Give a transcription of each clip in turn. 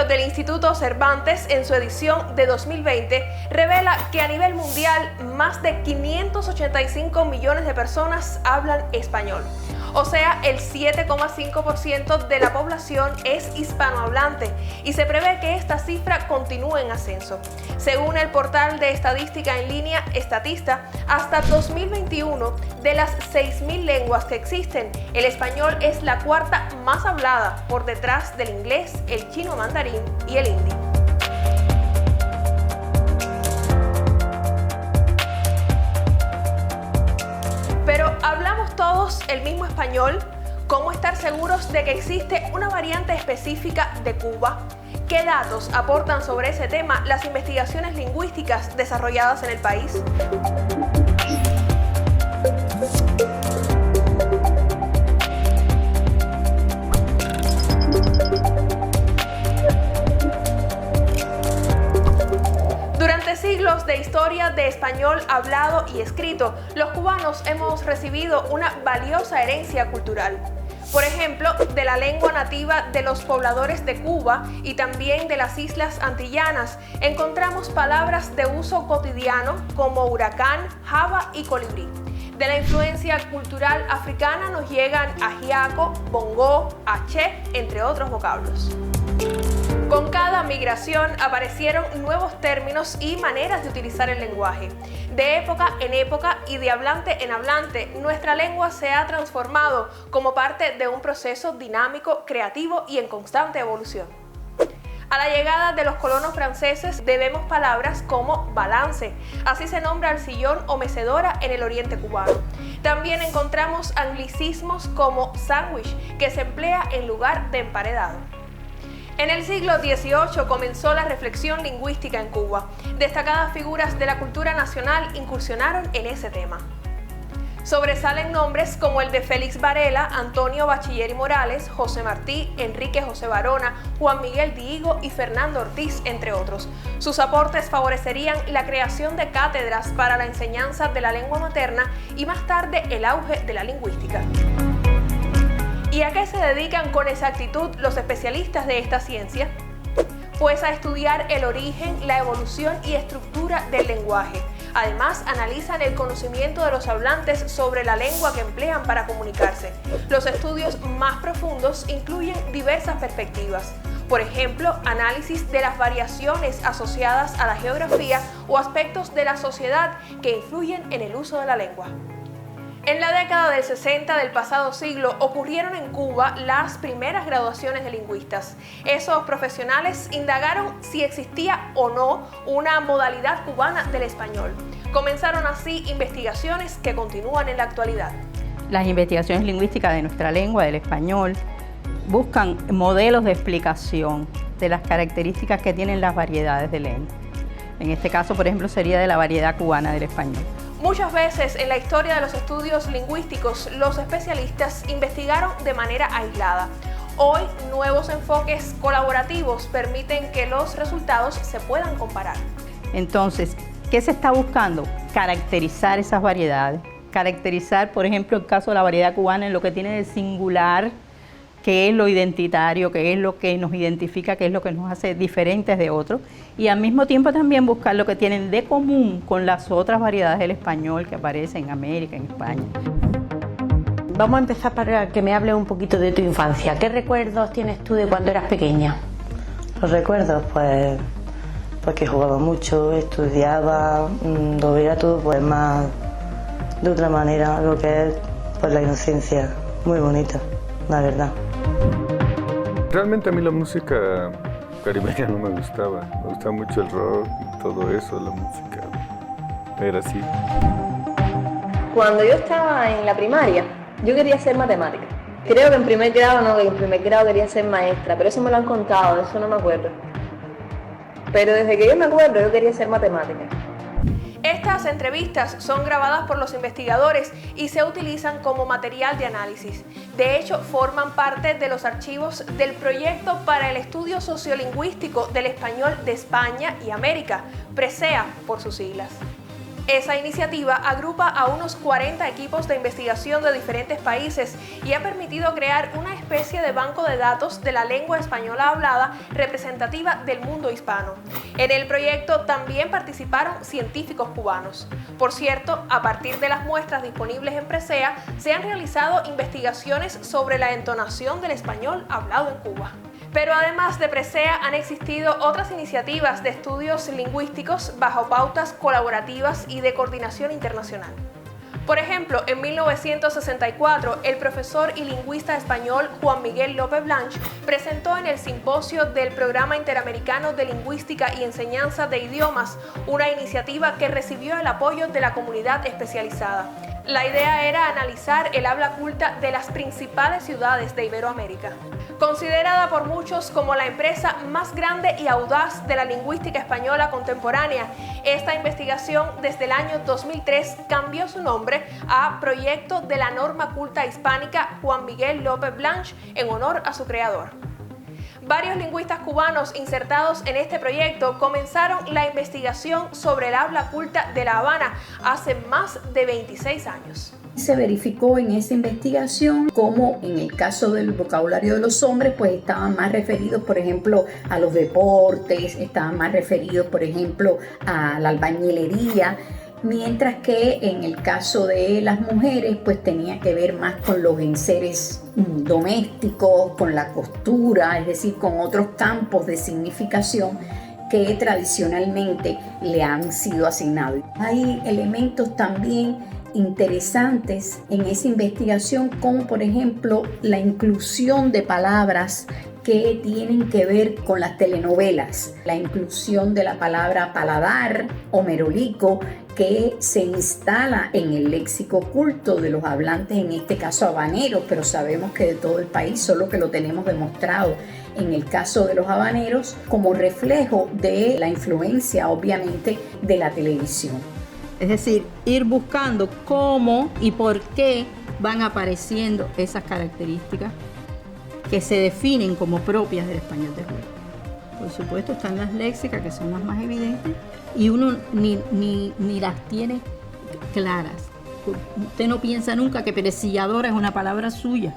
Del Instituto Cervantes, en su edición de 2020, revela que a nivel mundial más de 585 millones de personas hablan español. O sea, el 7,5% de la población es hispanohablante y se prevé que esta cifra continúe en ascenso. Según el portal de estadística en línea Statista, hasta 2021, de las 6.000 lenguas que existen, el español es la cuarta más hablada, por detrás del inglés, el chino mandarín y el hindi. Pero ¿hablamos todos el mismo español? ¿Cómo estar seguros de que existe una variante específica de Cuba? ¿Qué datos aportan sobre ese tema las investigaciones lingüísticas desarrolladas en el país? Durante siglos de historia de español hablado y escrito, los cubanos hemos recibido una valiosa herencia cultural. Por ejemplo, de la lengua nativa de los pobladores de Cuba y también de las islas antillanas, encontramos palabras de uso cotidiano como huracán, java y colibrí. De la influencia cultural africana nos llegan ajiaco, bongó, aché, entre otros vocablos. Con cada migración aparecieron nuevos términos y maneras de utilizar el lenguaje. De época en época y de hablante en hablante, nuestra lengua se ha transformado como parte de un proceso dinámico, creativo y en constante evolución. A la llegada de los colonos franceses debemos palabras como balance, así se nombra al sillón o mecedora en el oriente cubano. También encontramos anglicismos como sándwich, que se emplea en lugar de emparedado. En el siglo XVIII comenzó la reflexión lingüística en Cuba. Destacadas figuras de la cultura nacional incursionaron en ese tema. Sobresalen nombres como el de Félix Varela, Antonio Bachiller y Morales, José Martí, Enrique José Barona, Juan Miguel Dihigo y Fernando Ortiz, entre otros. Sus aportes favorecerían la creación de cátedras para la enseñanza de la lengua materna y más tarde el auge de la lingüística. ¿Y a qué se dedican con exactitud los especialistas de esta ciencia? Pues a estudiar el origen, la evolución y estructura del lenguaje. Además, analizan el conocimiento de los hablantes sobre la lengua que emplean para comunicarse. Los estudios más profundos incluyen diversas perspectivas. Por ejemplo, análisis de las variaciones asociadas a la geografía o aspectos de la sociedad que influyen en el uso de la lengua. En la década del 60 del pasado siglo ocurrieron en Cuba las primeras graduaciones de lingüistas. Esos profesionales indagaron si existía o no una modalidad cubana del español. Comenzaron así investigaciones que continúan en la actualidad. Las investigaciones lingüísticas de nuestra lengua, del español, buscan modelos de explicación de las características que tienen las variedades de lengua. En este caso, por ejemplo, sería de la variedad cubana del español. Muchas veces en la historia de los estudios lingüísticos, los especialistas investigaron de manera aislada. Hoy, nuevos enfoques colaborativos permiten que los resultados se puedan comparar. Entonces, ¿qué se está buscando? Caracterizar esas variedades. Caracterizar, por ejemplo, el caso de la variedad cubana en lo que tiene de singular, qué es lo identitario, qué es lo que nos identifica, qué es lo que nos hace diferentes de otros, y al mismo tiempo también buscar lo que tienen de común con las otras variedades del español que aparecen en América, en España. Vamos a empezar para que me hables un poquito de tu infancia. ¿Qué recuerdos tienes tú de cuando eras pequeña? Los recuerdos, pues que jugaba mucho, estudiaba, lo veía todo pues más de otra manera, lo que es pues la inocencia, muy bonita, la verdad. Realmente a mí la música caribeña no me gustaba mucho el rock y todo eso, la música era así. Cuando yo estaba en la primaria, yo quería ser matemática. Creo que en primer grado no, que en primer grado quería ser maestra, pero eso me lo han contado, de eso no me acuerdo. Pero desde que yo me acuerdo, yo quería ser matemática. Estas entrevistas son grabadas por los investigadores y se utilizan como material de análisis. De hecho, forman parte de los archivos del Proyecto para el Estudio Sociolingüístico del Español de España y América, PRESEA por sus siglas. Esa iniciativa agrupa a unos 40 equipos de investigación de diferentes países y ha permitido crear una especie de banco de datos de la lengua española hablada representativa del mundo hispano. En el proyecto también participaron científicos cubanos. Por cierto, a partir de las muestras disponibles en Presea, se han realizado investigaciones sobre la entonación del español hablado en Cuba. Pero además de Presea han existido otras iniciativas de estudios lingüísticos bajo pautas colaborativas y de coordinación internacional. Por ejemplo, en 1964, el profesor y lingüista español Juan Miguel López Blanch presentó en el simposio del Programa Interamericano de Lingüística y Enseñanza de Idiomas una iniciativa que recibió el apoyo de la comunidad especializada. La idea era analizar el habla culta de las principales ciudades de Iberoamérica. Considerada por muchos como la empresa más grande y audaz de la lingüística española contemporánea, esta investigación desde el año 2003 cambió su nombre a Proyecto de la Norma Culta Hispánica Juan Miguel López Blanch en honor a su creador. Varios lingüistas cubanos insertados en este proyecto comenzaron la investigación sobre el habla culta de La Habana hace más de 26 años. Se verificó en esa investigación cómo en el caso del vocabulario de los hombres pues estaban más referidos, por ejemplo, a los deportes, estaban más referidos, por ejemplo, a la albañilería, mientras que en el caso de las mujeres pues tenía que ver más con los enseres domésticos, con la costura, es decir, con otros campos de significación que tradicionalmente le han sido asignados. Hay elementos también interesantes en esa investigación, como por ejemplo la inclusión de palabras que tienen que ver con las telenovelas, la inclusión de la palabra paladar o merolico, que se instala en el léxico culto de los hablantes, en este caso habaneros, pero sabemos que de todo el país, solo que lo tenemos demostrado en el caso de los habaneros como reflejo de la influencia, obviamente, de la televisión. Es decir, ir buscando cómo y por qué van apareciendo esas características que se definen como propias del español de Cuba. Por supuesto están las léxicas, que son las más evidentes, y uno ni las tiene claras. Usted no piensa nunca que presilladora es una palabra suya.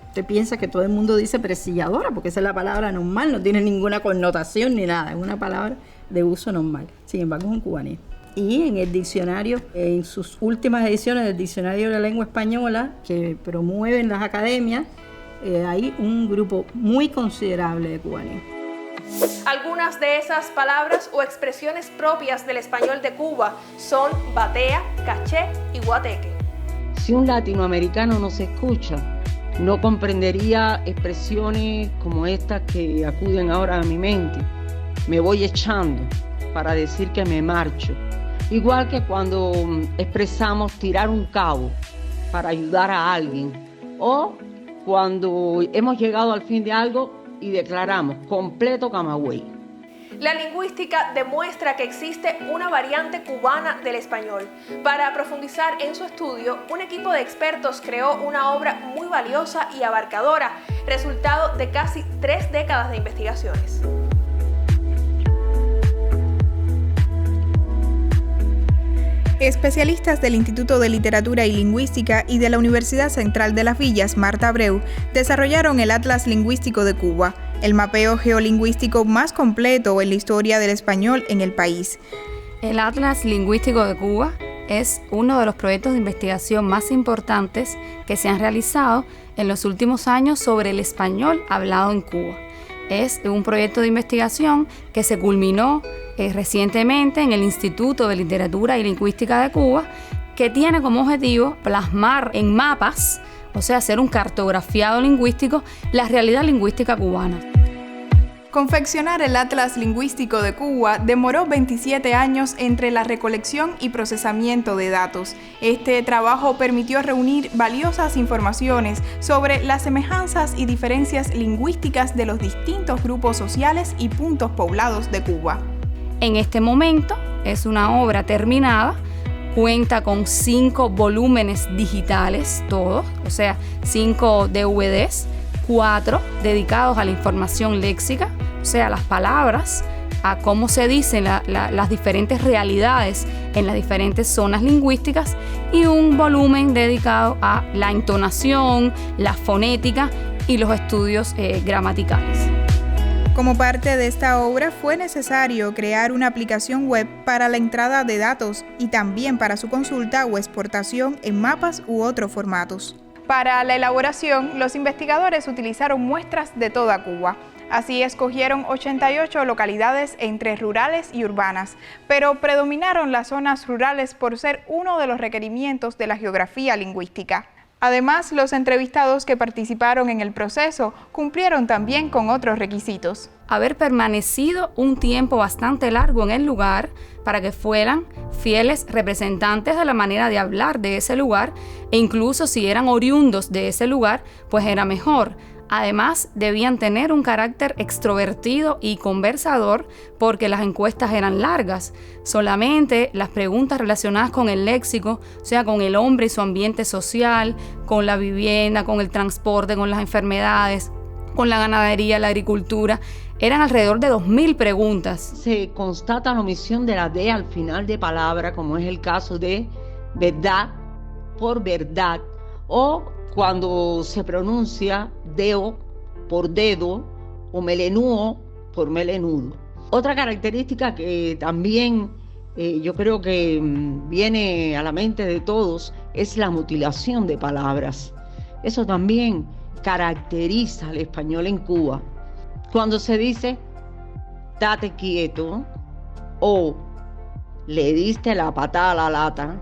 Usted piensa que todo el mundo dice presilladora, porque esa es la palabra normal, no tiene ninguna connotación ni nada, es una palabra de uso normal. Sin embargo, es un cubanismo. Y en el diccionario, en sus últimas ediciones del Diccionario de la Lengua Española, que promueven las academias, hay un grupo muy considerable de cubanismo. Algunas de esas palabras o expresiones propias del español de Cuba son batea, caché y guateque. Si un latinoamericano nos escucha, no comprendería expresiones como estas que acuden ahora a mi mente. Me voy echando para decir que me marcho. Igual que cuando expresamos tirar un cabo para ayudar a alguien, o cuando hemos llegado al fin de algo y declaramos completo Camagüey. La lingüística demuestra que existe una variante cubana del español. Para profundizar en su estudio, un equipo de expertos creó una obra muy valiosa y abarcadora, resultado de casi 3 décadas de investigaciones. Especialistas del Instituto de Literatura y Lingüística y de la Universidad Central de las Villas, Marta Abreu, desarrollaron el Atlas Lingüístico de Cuba, el mapeo geolingüístico más completo en la historia del español en el país. El Atlas Lingüístico de Cuba es uno de los proyectos de investigación más importantes que se han realizado en los últimos años sobre el español hablado en Cuba. Es un proyecto de investigación que se culminó recientemente en el Instituto de Literatura y Lingüística de Cuba, que tiene como objetivo plasmar en mapas, o sea, hacer un cartografiado lingüístico, la realidad lingüística cubana. Confeccionar el Atlas Lingüístico de Cuba demoró 27 años entre la recolección y procesamiento de datos. Este trabajo permitió reunir valiosas informaciones sobre las semejanzas y diferencias lingüísticas de los distintos grupos sociales y puntos poblados de Cuba. En este momento es una obra terminada, cuenta con 5 volúmenes digitales todos, o sea, 5 DVDs, 4 dedicados a la información léxica, o sea, las palabras, a cómo se dicen las diferentes realidades en las diferentes zonas lingüísticas, y un volumen dedicado a la entonación, la fonética y los estudios gramaticales. Como parte de esta obra fue necesario crear una aplicación web para la entrada de datos y también para su consulta o exportación en mapas u otros formatos. Para la elaboración, los investigadores utilizaron muestras de toda Cuba. Así escogieron 88 localidades entre rurales y urbanas, pero predominaron las zonas rurales por ser uno de los requerimientos de la geografía lingüística. Además, los entrevistados que participaron en el proceso cumplieron también con otros requisitos. Haber permanecido un tiempo bastante largo en el lugar para que fueran fieles representantes de la manera de hablar de ese lugar, e incluso si eran oriundos de ese lugar, pues era mejor. Además, debían tener un carácter extrovertido y conversador porque las encuestas eran largas. Solamente las preguntas relacionadas con el léxico, o sea, con el hombre y su ambiente social, con la vivienda, con el transporte, con las enfermedades, con la ganadería, la agricultura, eran alrededor de 2.000 preguntas. Se constata la omisión de la D al final de palabra, como es el caso de verdad por verdad, o cuando se pronuncia deo por dedo o melenúo por melenudo. Otra característica que también yo creo que viene a la mente de todos es la mutilación de palabras. Eso también caracteriza al español en Cuba. Cuando se dice date quieto o le diste la patada a la lata,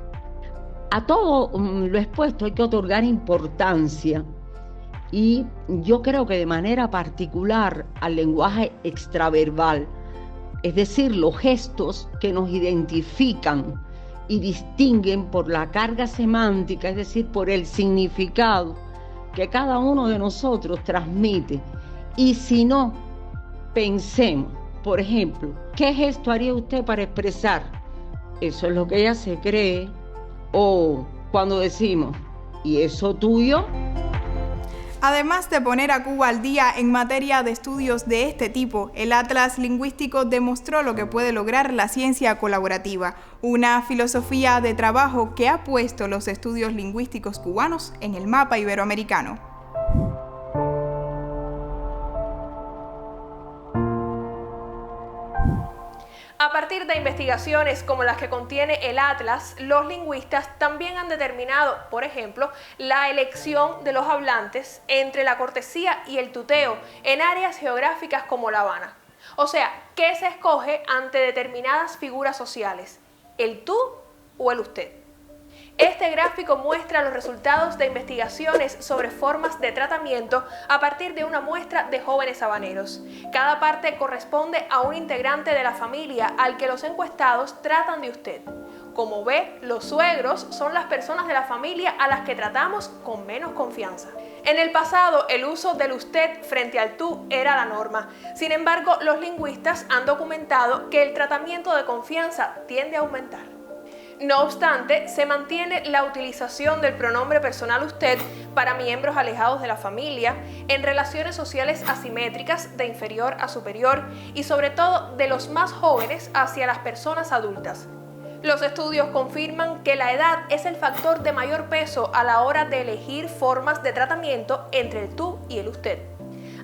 a todo lo expuesto hay que otorgar importancia, y yo creo que de manera particular al lenguaje extraverbal, es decir, los gestos que nos identifican y distinguen por la carga semántica, es decir, por el significado que cada uno de nosotros transmite. Y si no, pensemos, por ejemplo, ¿qué gesto haría usted para expresar? Eso es lo que ella se cree. O cuando decimos, ¿y eso tuyo? Además de poner a Cuba al día en materia de estudios de este tipo, el Atlas Lingüístico demostró lo que puede lograr la ciencia colaborativa, una filosofía de trabajo que ha puesto los estudios lingüísticos cubanos en el mapa iberoamericano. A partir de investigaciones como las que contiene el Atlas, los lingüistas también han determinado, por ejemplo, la elección de los hablantes entre la cortesía y el tuteo en áreas geográficas como La Habana. O sea, ¿qué se escoge ante determinadas figuras sociales? ¿El tú o el usted? Este gráfico muestra los resultados de investigaciones sobre formas de tratamiento a partir de una muestra de jóvenes habaneros. Cada parte corresponde a un integrante de la familia al que los encuestados tratan de usted. Como ve, los suegros son las personas de la familia a las que tratamos con menos confianza. En el pasado, el uso del usted frente al tú era la norma. Sin embargo, los lingüistas han documentado que el tratamiento de confianza tiende a aumentar. No obstante, se mantiene la utilización del pronombre personal usted para miembros alejados de la familia, en relaciones sociales asimétricas de inferior a superior y sobre todo de los más jóvenes hacia las personas adultas. Los estudios confirman que la edad es el factor de mayor peso a la hora de elegir formas de tratamiento entre el tú y el usted.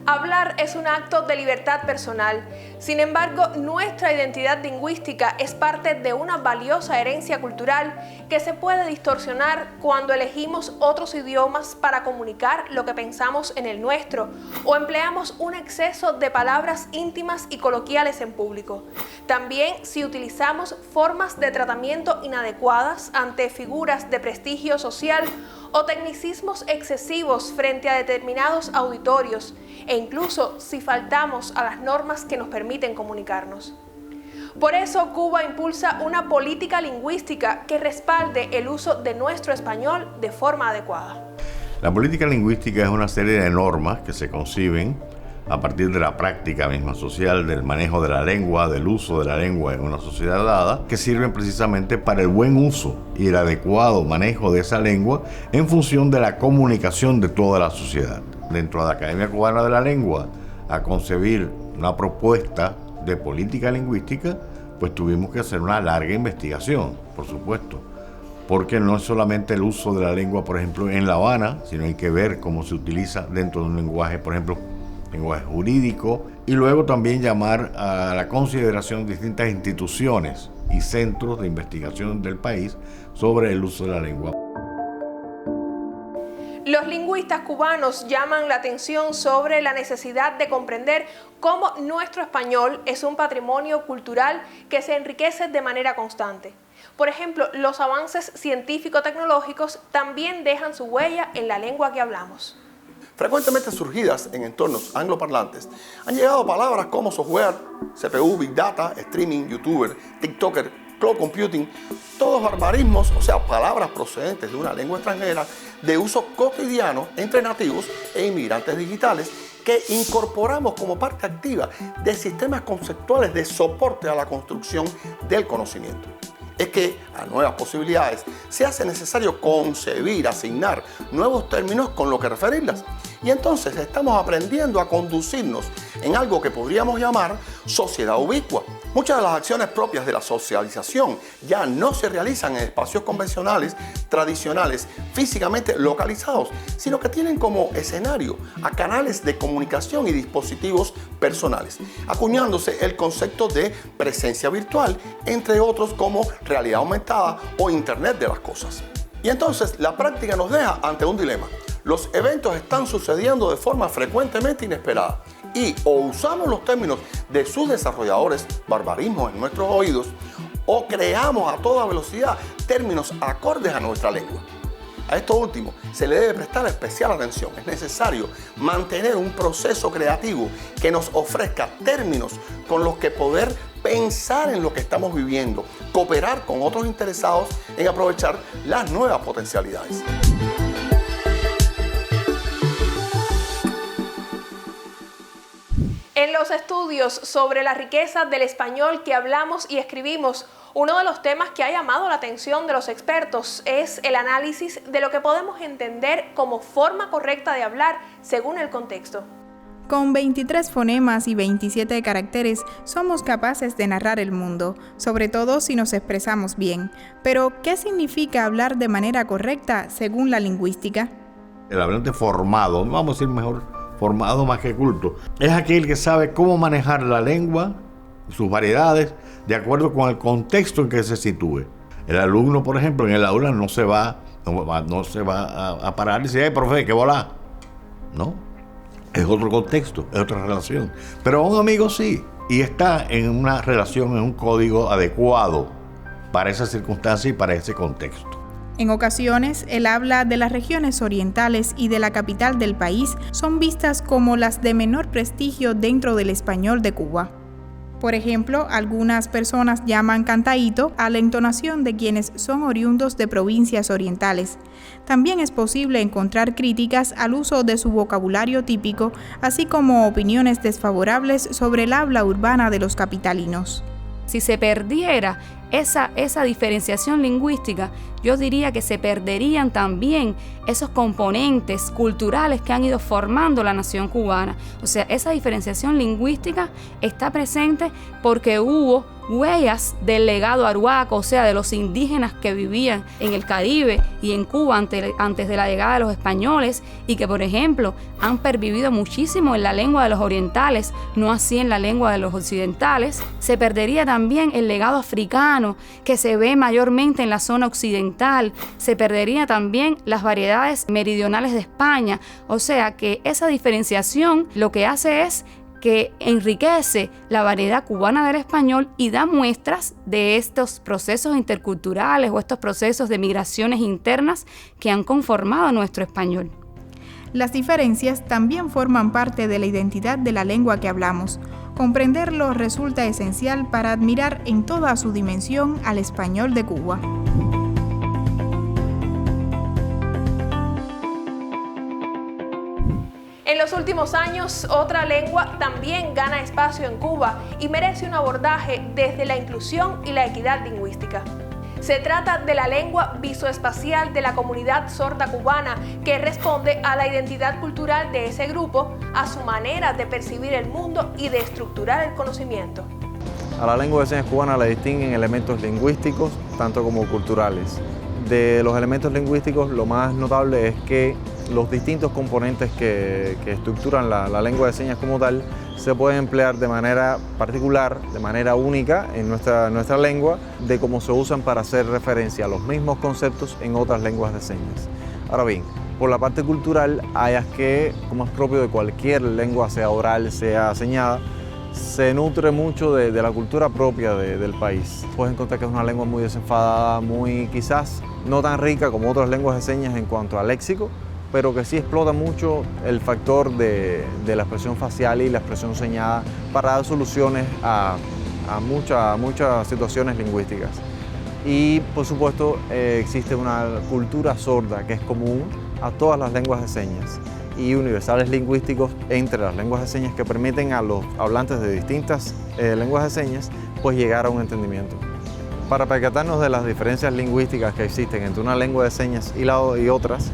Hablar es un acto de libertad personal. Sin embargo, nuestra identidad lingüística es parte de una valiosa herencia cultural que se puede distorsionar cuando elegimos otros idiomas para comunicar lo que pensamos en el nuestro o empleamos un exceso de palabras íntimas y coloquiales en público. También si utilizamos formas de tratamiento inadecuadas ante figuras de prestigio social o tecnicismos excesivos frente a determinados auditorios, e incluso si faltamos a las normas que nos permiten comunicarnos. Por eso, Cuba impulsa una política lingüística que respalde el uso de nuestro español de forma adecuada. La política lingüística es una serie de normas que se conciben a partir de la práctica misma social, del manejo de la lengua, del uso de la lengua en una sociedad dada, que sirven precisamente para el buen uso y el adecuado manejo de esa lengua en función de la comunicación de toda la sociedad. Dentro de la Academia Cubana de la Lengua, a concebir una propuesta de política lingüística, pues tuvimos que hacer una larga investigación, por supuesto, porque no es solamente el uso de la lengua, por ejemplo, en La Habana, sino hay que ver cómo se utiliza dentro de un lenguaje, por ejemplo, lenguaje jurídico, y luego también llamar a la consideración distintas instituciones y centros de investigación del país sobre el uso de la lengua. Los lingüistas cubanos llaman la atención sobre la necesidad de comprender cómo nuestro español es un patrimonio cultural que se enriquece de manera constante. Por ejemplo, los avances científico-tecnológicos también dejan su huella en la lengua que hablamos. Frecuentemente surgidas en entornos angloparlantes, han llegado palabras como software, CPU, Big Data, streaming, YouTuber, TikToker, cloud computing, todos barbarismos, o sea, palabras procedentes de una lengua extranjera de uso cotidiano entre nativos e inmigrantes digitales que incorporamos como parte activa de sistemas conceptuales de soporte a la construcción del conocimiento. Es que a nuevas posibilidades se hace necesario concebir, asignar nuevos términos con lo que referirlas. Y entonces estamos aprendiendo a conducirnos en algo que podríamos llamar sociedad ubicua. Muchas de las acciones propias de la socialización ya no se realizan en espacios convencionales, tradicionales, físicamente localizados, sino que tienen como escenario a canales de comunicación y dispositivos personales, acuñándose el concepto de presencia virtual, entre otros como realidad aumentada o Internet de las cosas. Y entonces la práctica nos deja ante un dilema. Los eventos están sucediendo de forma frecuentemente inesperada y o usamos los términos de sus desarrolladores, barbarismos en nuestros oídos, o creamos a toda velocidad términos acordes a nuestra lengua. A esto último se le debe prestar especial atención. Es necesario mantener un proceso creativo que nos ofrezca términos con los que poder pensar en lo que estamos viviendo, cooperar con otros interesados en aprovechar las nuevas potencialidades. En los estudios sobre la riqueza del español que hablamos y escribimos, uno de los temas que ha llamado la atención de los expertos es el análisis de lo que podemos entender como forma correcta de hablar según el contexto. Con 23 fonemas y 27 caracteres somos capaces de narrar el mundo, sobre todo si nos expresamos bien. Pero, ¿qué significa hablar de manera correcta según la lingüística? El hablante formado, vamos a decir mejor, formado más que culto, es aquel que sabe cómo manejar la lengua, sus variedades, de acuerdo con el contexto en que se sitúe. El alumno, por ejemplo, en el aula no se va a parar y decir, ¡ay, profe, qué volá! No, es otro contexto, es otra relación. Pero a un amigo sí, y está en una relación, en un código adecuado para esa circunstancia y para ese contexto. En ocasiones, el habla de las regiones orientales y de la capital del país son vistas como las de menor prestigio dentro del español de Cuba. Por ejemplo, algunas personas llaman cantaíto a la entonación de quienes son oriundos de provincias orientales. También es posible encontrar críticas al uso de su vocabulario típico, así como opiniones desfavorables sobre el habla urbana de los capitalinos. Si se perdiera esa diferenciación lingüística, yo diría que se perderían también esos componentes culturales que han ido formando la nación cubana. O sea, esa diferenciación lingüística está presente porque hubo huellas del legado aruaco, o sea, de los indígenas que vivían en el Caribe y en Cuba antes de la llegada de los españoles y que, por ejemplo, han pervivido muchísimo en la lengua de los orientales, no así en la lengua de los occidentales. Se perdería también el legado africano que se ve mayormente en la zona occidental, se perdería también las variedades meridionales de España, o sea que esa diferenciación lo que hace es que enriquece la variedad cubana del español y da muestras de estos procesos interculturales o estos procesos de migraciones internas que han conformado nuestro español. Las diferencias también forman parte de la identidad de la lengua que hablamos. Comprenderlo resulta esencial para admirar en toda su dimensión al español de Cuba. En los últimos años, otra lengua también gana espacio en Cuba y merece un abordaje desde la inclusión y la equidad lingüística. Se trata de la lengua visoespacial de la comunidad sorda cubana, que responde a la identidad cultural de ese grupo, a su manera de percibir el mundo y de estructurar el conocimiento. A la lengua de señas cubana la distinguen elementos lingüísticos, tanto como culturales. De los elementos lingüísticos, lo más notable es que los distintos componentes que estructuran la lengua de señas como tal se pueden emplear de manera particular, de manera única en nuestra lengua, de cómo se usan para hacer referencia a los mismos conceptos en otras lenguas de señas. Ahora bien, por la parte cultural, hay que, como es propio de cualquier lengua, sea oral, sea señada, se nutre mucho de la cultura propia del país. Puedes encontrar que es una lengua muy desenfadada, muy quizás no tan rica como otras lenguas de señas en cuanto al léxico, pero que sí explota mucho el factor de la expresión facial y la expresión señada para dar soluciones a muchas situaciones lingüísticas. Y por supuesto existe una cultura sorda que es común a todas las lenguas de señas y universales lingüísticos entre las lenguas de señas que permiten a los hablantes de distintas lenguas de señas pues llegar a un entendimiento. Para percatarnos de las diferencias lingüísticas que existen entre una lengua de señas y otras,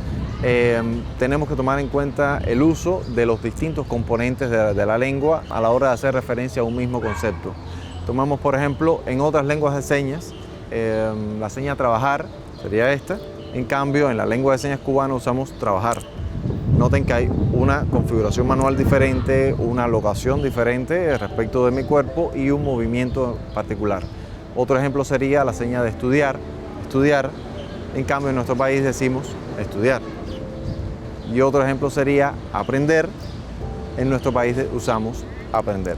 tenemos que tomar en cuenta el uso de los distintos componentes de la lengua a la hora de hacer referencia a un mismo concepto. Tomamos, por ejemplo, en otras lenguas de señas, la seña trabajar sería esta, en cambio en la lengua de señas cubana usamos trabajar. Noten que hay una configuración manual diferente, una locación diferente respecto de mi cuerpo y un movimiento particular. Otro ejemplo sería la seña de estudiar, estudiar, en cambio en nuestro país decimos estudiar. Y otro ejemplo sería aprender, en nuestro país usamos aprender.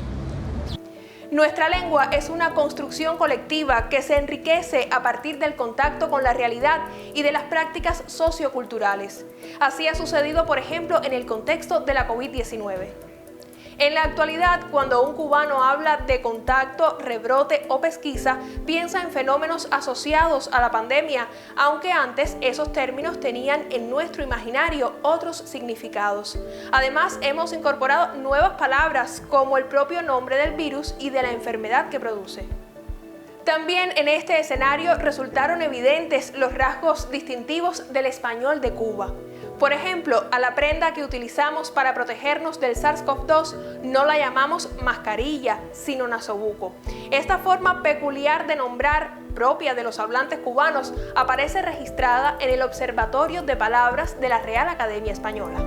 Nuestra lengua es una construcción colectiva que se enriquece a partir del contacto con la realidad y de las prácticas socioculturales. Así ha sucedido, por ejemplo, en el contexto de la COVID-19. En la actualidad, cuando un cubano habla de contacto, rebrote o pesquisa, piensa en fenómenos asociados a la pandemia, aunque antes esos términos tenían en nuestro imaginario otros significados. Además, hemos incorporado nuevas palabras como el propio nombre del virus y de la enfermedad que produce. También en este escenario resultaron evidentes los rasgos distintivos del español de Cuba. Por ejemplo, a la prenda que utilizamos para protegernos del SARS-CoV-2 no la llamamos mascarilla, sino nasobuco. Esta forma peculiar de nombrar, propia de los hablantes cubanos, aparece registrada en el Observatorio de Palabras de la Real Academia Española.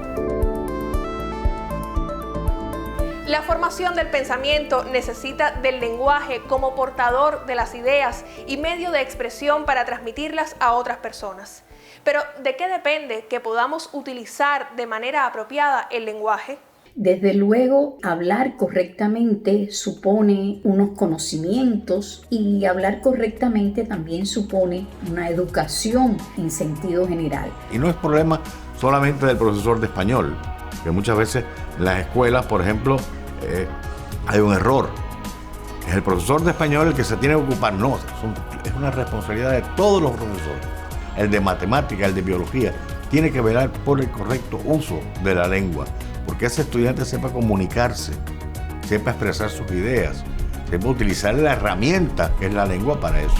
La formación del pensamiento necesita del lenguaje como portador de las ideas y medio de expresión para transmitirlas a otras personas. Pero, ¿de qué depende que podamos utilizar de manera apropiada el lenguaje? Desde luego, hablar correctamente supone unos conocimientos y hablar correctamente también supone una educación en sentido general. Y no es problema solamente del profesor de español, que muchas veces en las escuelas, por ejemplo, hay un error. Es el profesor de español el que se tiene que ocupar. No, es una responsabilidad de todos los profesores. El de matemática, el de biología, tiene que velar por el correcto uso de la lengua, porque ese estudiante sepa comunicarse, sepa expresar sus ideas, sepa utilizar la herramienta que es la lengua para eso.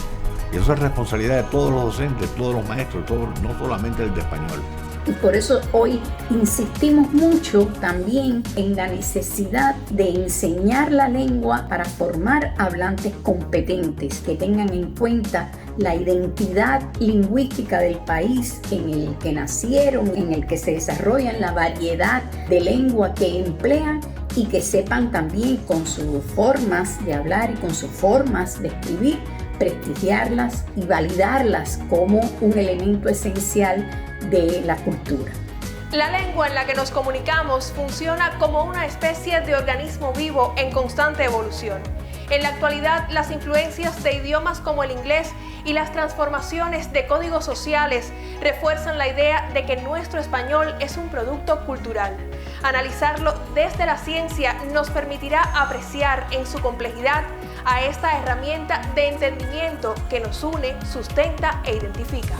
Y eso es responsabilidad de todos los docentes, todos los maestros, no solamente el de español. Y por eso hoy insistimos mucho también en la necesidad de enseñar la lengua para formar hablantes competentes que tengan en cuenta la identidad lingüística del país en el que nacieron, en el que se desarrollan, la variedad de lengua que emplean y que sepan también con sus formas de hablar y con sus formas de escribir, prestigiarlas y validarlas como un elemento esencial de la cultura. La lengua en la que nos comunicamos funciona como una especie de organismo vivo en constante evolución. En la actualidad, las influencias de idiomas como el inglés y las transformaciones de códigos sociales refuerzan la idea de que nuestro español es un producto cultural. Analizarlo desde la ciencia nos permitirá apreciar en su complejidad a esta herramienta de entendimiento que nos une, sustenta e identifica.